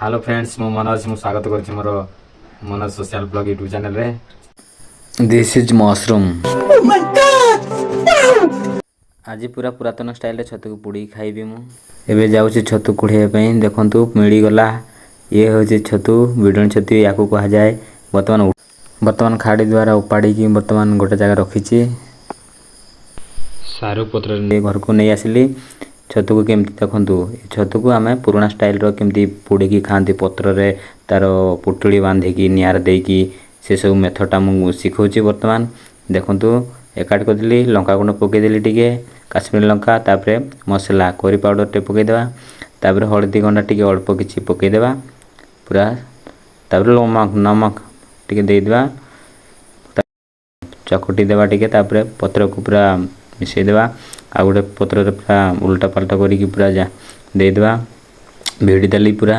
Hello friends मु मनोज मु स्वागत करुच्ची मोर Manoj social blog YouTube channel रे। This is mushroom. आज पूरा पुरातन स्टाइल छतु को पुड़ी खाइबी मु। एबे जाउची छतु कुड़े पई देखंतु मिली गला। ये होची छतु बिडण छतु याकू कहा जाए। वर्तमान खाड़ी द्वारा उपाड़ी की वर्तमान गोटे जगह रखीची। सारू पत्र घर को नहीं आसिली। छतु को केमती देखंतु छतु को आमे पुराना स्टाइल रो केमती पुड़ी की खांती पत्र रे तार पुटुली बांधी की नियार दे की से सब मेथड मु सिखौची। वर्तमान देखंतु एकाट कर दिली लंका गुंड पके दिली टिके काश्मीर लंका तापरे मसला करी पाउडर टे पके देबा तापरे हळदी गंडा टिके अल्प किछि पके देबा पूरा तापरे नमक टिके दे देबा चकटी देबा टिके तापरे पत्र को पूरा मिसई देबा आ गोटे पत्र रे पूरा उल्टा पाल्टा करी पूरा जा दे देबा भिड़ी देली पूरा